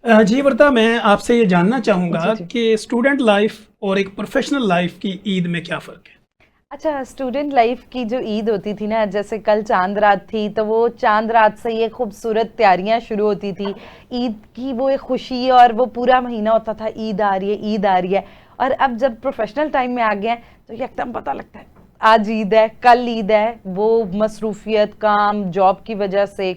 जी वर्दा, मैं आपसे ये जानना जी, चाहूँगा जी। कि स्टूडेंट लाइफ और एक प्रोफेशनल लाइफ की ईद में क्या फ़र्क है? अच्छा, स्टूडेंट लाइफ की जो ईद होती थी ना, जैसे कल चाँद रात थी, तो वो चाँद रात से ये खूबसूरत तैयारियाँ शुरू होती थी। ईद की वो एक खुशी और वो पूरा महीना होता था, ईद आ रही है, ईद आ रही है। और अब जब प्रोफ़ेशनल टाइम में आ गए हैं, तो एकदम पता लगता है, आज ईद है, कल ईद है। वो मसरूफ़ियत, काम, जॉब की वजह से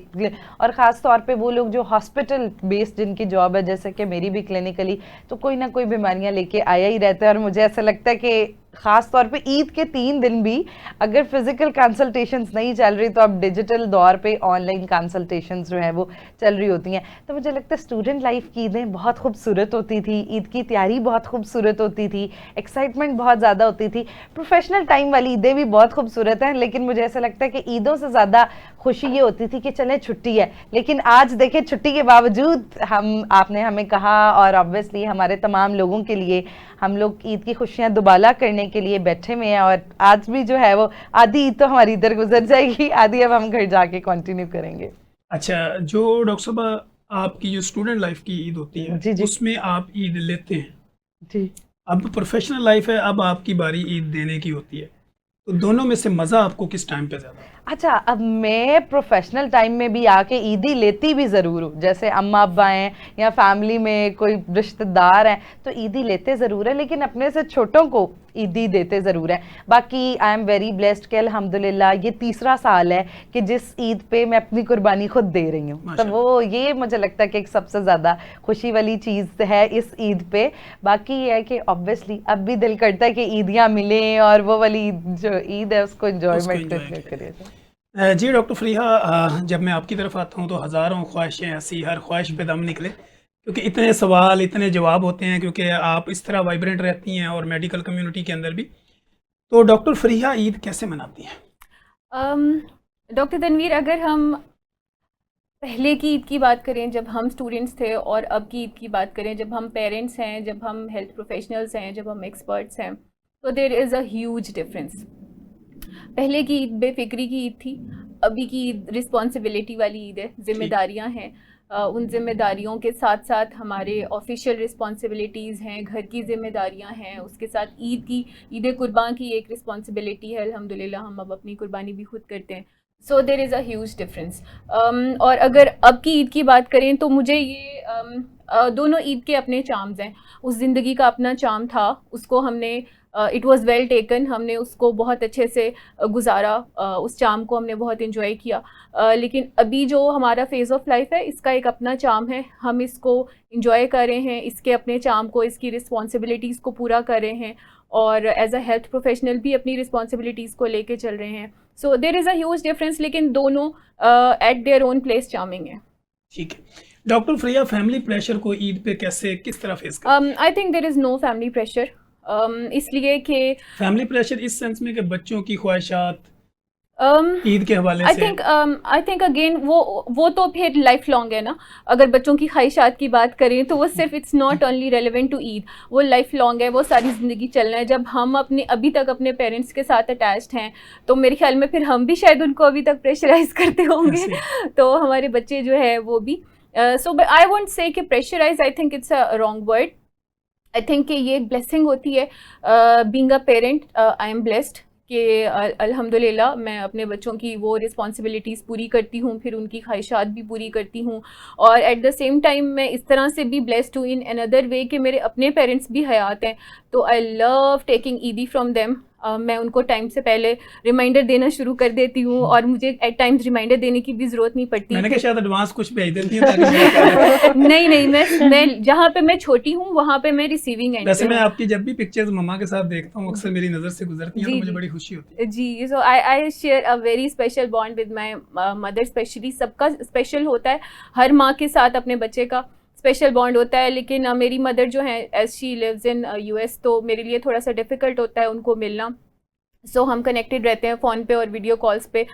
और ख़ास तौर पे वो लोग जो हॉस्पिटल बेस्ड जिनकी जॉब है, जैसे कि मेरी भी क्लिनिकली, तो कोई ना कोई बीमारियाँ लेके आया ही रहता है। और मुझे ऐसा लगता है कि खास तौर पे ईद के 3 दिन भी अगर फिजिकल कंसल्टेशंस नहीं चल रही, तो अब डिजिटल दौर पे ऑनलाइन कंसल्टेशंस जो है वो चल रही होती हैं। तो मुझे लगता है स्टूडेंट लाइफ की ईदें बहुत खूबसूरत होती थी, ईद की तैयारी बहुत खूबसूरत होती थी, एक्साइटमेंट बहुत ज़्यादा होती थी। प्रोफेशनल टाइम वाली ईदें भी बहुत खूबसूरत हैं, लेकिन मुझे ऐसा लगता है कि ईदों से ज़्यादा खुशी ये होती थी कि चलें छुट्टी है। लेकिन आज देखिए, छुट्टी के बावजूद हम आपने हमें कहा, और ऑब्वियसली हमारे तमाम लोगों के लिए, हम लोग ईद की खुशियां दुबाला करने के लिए बैठे हुए हैं। और आज भी जो है वो आधी ईद तो हमारी इधर गुजर जाएगी, आधी अब हम घर जाके कंटिन्यू करेंगे। अच्छा, जो डॉक्टर साहब आपकी जो स्टूडेंट लाइफ की ईद होती है, जी, जी। उसमें आप ईद लेते हैं। जी। अब प्रोफेशनल लाइफ है, अब आपकी बारी ईद देने की होती है। तो दोनों में से मज़ा आपको किस टाइम पे ज़्यादा आता अच्छा, अब मैं प्रोफेशनल टाइम में भी आके ईदी लेती भी ज़रूर हूँ। जैसे अम्मा अब्बा हैं या फैमिली में कोई रिश्तेदार हैं, तो ईदी लेते ज़रूर है, लेकिन अपने से छोटों को ईदी देते ज़रूर हैं। बाकी आई एम वेरी ब्लेस्ड कि अल्हम्दुलिल्लाह ये तीसरा साल है कि जिस ईद पे मैं अपनी कुर्बानी खुद दे रही हूँ। है? तो माशाल्लाह। वो ये मुझे लगता है कि एक सबसे ज़्यादा खुशी वाली चीज़ है इस ईद पे। बाकी ये है कि ऑब्वियसली अब भी दिल करता है कि ईदियाँ मिलें और वो वाली जो ईद है उसको उसको इंजॉयमेंट एंजॉय करके किया करिए। जाए। जी डॉक्टर फ़रीहा, जब मैं आपकी तरफ आता हूँ तो हज़ारों ख्वाहिशें ऐसी, हर ख्वाहिश पे दम निकले, क्योंकि इतने सवाल, इतने जवाब होते हैं, क्योंकि आप इस तरह वाइब्रेंट रहती हैं और मेडिकल कम्युनिटी के अंदर भी। तो डॉक्टर फ़रीहा ईद कैसे मनाती हैं? अम, डॉक्टर तनवीर, अगर हम पहले की ईद की बात करें जब हम स्टूडेंट्स थे, और अब की ईद की बात करें जब हम पेरेंट्स हैं, जब हम हेल्थ प्रोफेशनल्स हैं, जब हम एक्सपर्ट्स हैं, तो देर इज़ अ ह्यूज डिफरेंस। पहले की ईद बेफिक्री की ईद थी। अभी की ईद रिस्पॉन्सिबिलिटी वाली ईद है, ठीक। जिम्मेदारियां हैं। उन जिम्मेदारियों के साथ साथ हमारे ऑफिशियल रिस्पॉन्सिबिलिटीज़ हैं, घर की जिम्मेदारियां हैं, उसके साथ ईद कुर्बान की एक रिस्पॉन्सिबिलिटी है। अल्हम्दुलिल्लाह हम अब अपनी कुर्बानी भी खुद करते हैं। So there is a huge difference. और अगर अब की ईद की बात करें तो मुझे ये दोनों ईद के अपने चार्म्स हैं। उस ज़िंदगी का अपना चार्म था, उसको हमने इट वॉज़ वेल टेकन, हमने उसको बहुत अच्छे से गुजारा, उस चार्म को हमने बहुत इन्जॉय किया। लेकिन अभी जो हमारा फेज़ ऑफ लाइफ है, इसका एक अपना चार्म है, हम इसको इन्जॉय कर रहे हैं, इसके अपने चार्म को, इसकी रिस्पॉन्सिबिलिटीज़ को पूरा कर रहे हैं, और एज अ हेल्थ प्रोफेशनल भी अपनी रिस्पॉन्सिबिलिटीज़ को लेके चल रहे हैं। So there is a huge difference, लेकिन दोनों at their own place charming है। ठीक है। डॉक्टर फ़रीहा फैमिली प्रेशर को ईद पे कैसे, किस तरह फेस करती हैं? I think there is no family pressure, इसलिए कि फैमिली प्रेशर इस सेंस में कि बच्चों की ख्वाहिशात um, ईद के हवाले से। आई थिंक अगेन वो तो फिर लाइफ लॉन्ग है ना। अगर बच्चों की ख्वाहिशात की बात करें तो वो सिर्फ it's not only relevant to Eid, वो लाइफ लॉन्ग है, वो सारी ज़िंदगी चलना है। जब हम अपने अभी तक अपने पेरेंट्स के साथ अटैच्ड हैं, तो मेरे ख्याल में फिर हम भी शायद उनको अभी तक प्रेशराइज करते होंगे। ऐसे। तो हमारे बच्चे जो है वो भी, सो आई वोंट से कि pressurise, I think it's a wrong word. I think कि ये ब्लेसिंग होती है, being a parent. I am blessed कि अल्हम्दुलिल्लाह मैं अपने बच्चों की वो रिस्पॉन्सिबिलिटीज़ पूरी करती हूँ, फिर उनकी ख्वाहिशात भी पूरी करती हूँ। और एट द सेम टाइम मैं इस तरह से भी ब्लेस्ड हूँ इन अनदर वे कि मेरे अपने पेरेंट्स भी हयात हैं, तो आई लव टेकिंग ईदी फ्रॉम देम। मैं उनको टाइम से पहले रिमाइंडर देना शुरू कर देती हूँ, और मुझे एट टाइम्स रिमाइंडर देने की भी ज़रूरत नहीं पड़ती मैंने कहा कि शायद एडवांस कुछ भेज देती हैं ताकि मेरा ख्याल रखें। नहीं नहीं, मैं जहाँ पे मैं छोटी हूँ वहाँ पे मैं रिसीविंग एंड वैसे पे मैं हूँ। आपकी जब भी पिक्चर्स मम्मा के साथ देखता हूँ, अक्सर मेरी नज़र से गुजरती हैं, तो जी मुझे जी बड़ी खुशी होती है। जी। So I share a very special bond with my mother. Specially सबका स्पेशल होता है, हर माँ के साथ अपने बच्चे का स्पेशल बॉन्ड होता है। लेकिन मेरी मदर जो है, as she lives in US, तो मेरे लिए थोड़ा सा डिफ़िकल्ट होता है उनको मिलना। सो हम कनेक्टेड रहते हैं फ़ोन पे और वीडियो कॉल्स पे।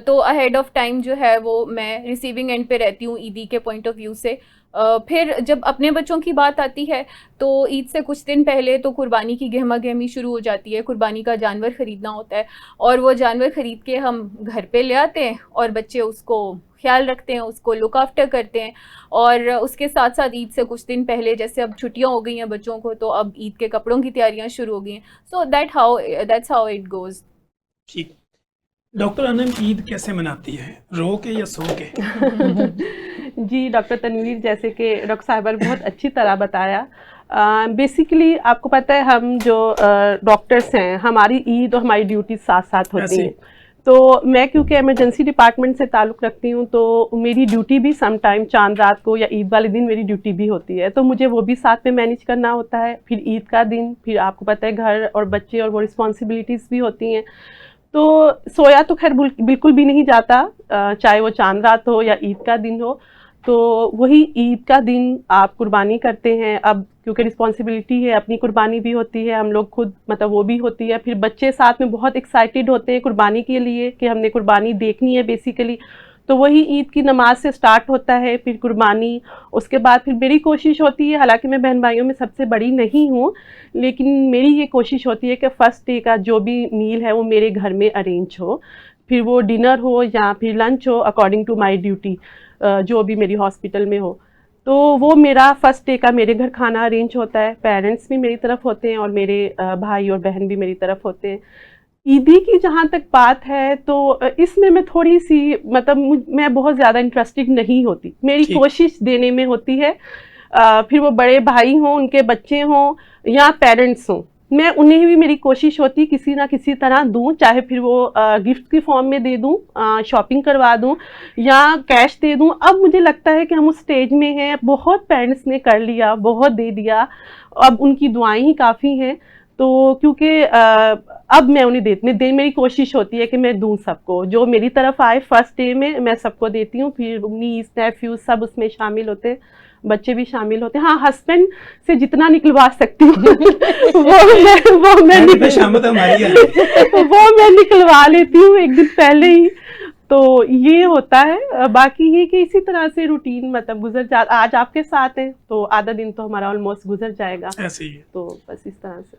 तो अहेड ऑफ टाइम जो है वो मैं रिसीविंग एंड पे रहती हूँ ईदी के पॉइंट ऑफ व्यू से। फिर जब अपने बच्चों की बात आती है तो ईद से कुछ दिन पहले तो कुर्बानी की गहमा गहमी शुरू हो जाती है। कुर्बानी का जानवर ख़रीदना होता है और वो जानवर ख़रीद के हम घर पे ले आते हैं और बच्चे उसको ख्याल रखते हैं, उसको लुक आफ्टर करते हैं। और उसके साथ साथ ईद से कुछ दिन पहले, जैसे अब छुट्टियां हो गई हैं बच्चों को, तो अब ईद के कपड़ों की तैयारियां शुरू हो गई हैं। So that's how it goes. ठीक। डॉक्टर अनम ईद कैसे मनाती है, रो के या सो के? जी डॉक्टर तनवीर, जैसे कि डॉक्टर साहिबा ने बहुत अच्छी तरह बताया, बेसिकली आपको पता है हम जो डॉक्टर्स हैं, हमारी ईद और हमारी ड्यूटी साथ साथ होती हैं। तो मैं क्योंकि इमरजेंसी डिपार्टमेंट से ताल्लुक़ रखती हूँ तो मेरी ड्यूटी भी सम टाइम चांद रात को या ईद वाले दिन मेरी ड्यूटी भी होती है, तो मुझे वो भी साथ में मैनेज करना होता है। फिर ईद का दिन, फिर आपको पता है घर और बच्चे और वो रिस्पॉन्सिबिलिटीज़ भी होती हैं। तो सोया तो खैर बिल्कुल भी नहीं जाता, चाहे वो चांद रात हो या ईद का दिन हो। तो वही ईद का दिन आप कुर्बानी करते हैं, अब क्योंकि रिस्पॉन्सिबिलिटी है, अपनी कुर्बानी भी होती है, हम लोग खुद मतलब वो भी होती है। फिर बच्चे साथ में बहुत एक्साइटेड होते हैं कुर्बानी के लिए कि हमने कुर्बानी देखनी है बेसिकली। तो वही ईद की नमाज से स्टार्ट होता है, फिर कुर्बानी। उसके बाद फिर मेरी कोशिश होती है, हालांकि मैं बहन भाइयों में सबसे बड़ी नहीं हूँ, लेकिन मेरी ये कोशिश होती है कि फ़र्स्ट डे का जो भी मील है वो मेरे घर में अरेंज हो, फिर वो डिनर हो या फिर लंच हो, अकॉर्डिंग टू माई ड्यूटी जो भी मेरी हॉस्पिटल में हो। तो वो मेरा फ़र्स्ट डे का मेरे घर खाना अरेंज होता है। पेरेंट्स भी मेरी तरफ होते हैं और मेरे भाई और बहन भी मेरी तरफ होते हैं। ईदी की जहाँ तक बात है तो इसमें मैं थोड़ी सी मतलब मैं बहुत ज़्यादा इंटरेस्टेड नहीं होती, मेरी कोशिश देने में होती है। फिर वो बड़े भाई हों, उनके बच्चे हों या पेरेंट्स हों, मैं उन्हें भी मेरी कोशिश होती किसी ना किसी तरह दूं, चाहे फिर वो गिफ्ट की फॉर्म में दे दूं, शॉपिंग करवा दूं या कैश दे दूं। अब मुझे लगता है कि हम उस स्टेज में हैं, बहुत पेरेंट्स ने कर लिया, बहुत दे दिया, अब उनकी दुआएं ही काफ़ी हैं। तो क्योंकि अब मैं उन्हें दे मेरी कोशिश होती है कि मैं दूं सबको, जो मेरी तरफ आए फ़र्स्ट डे में मैं सबको देती हूँ। फिर नीस नेफ्यूज सब उसमें शामिल होते हैं, बच्चे भी शामिल होते हैं। हाँ, हस्बैंड से जितना निकलवा सकती हूँ वो मैं निकलवा लेती हूँ एक दिन पहले ही। तो ये होता है। बाकी ये कि इसी तरह से रूटीन मतलब गुजर जा, आज आपके साथ है तो आधा दिन तो हमारा ऑलमोस्ट गुजर जाएगा, ऐसे ही है। तो बस इस तरह से।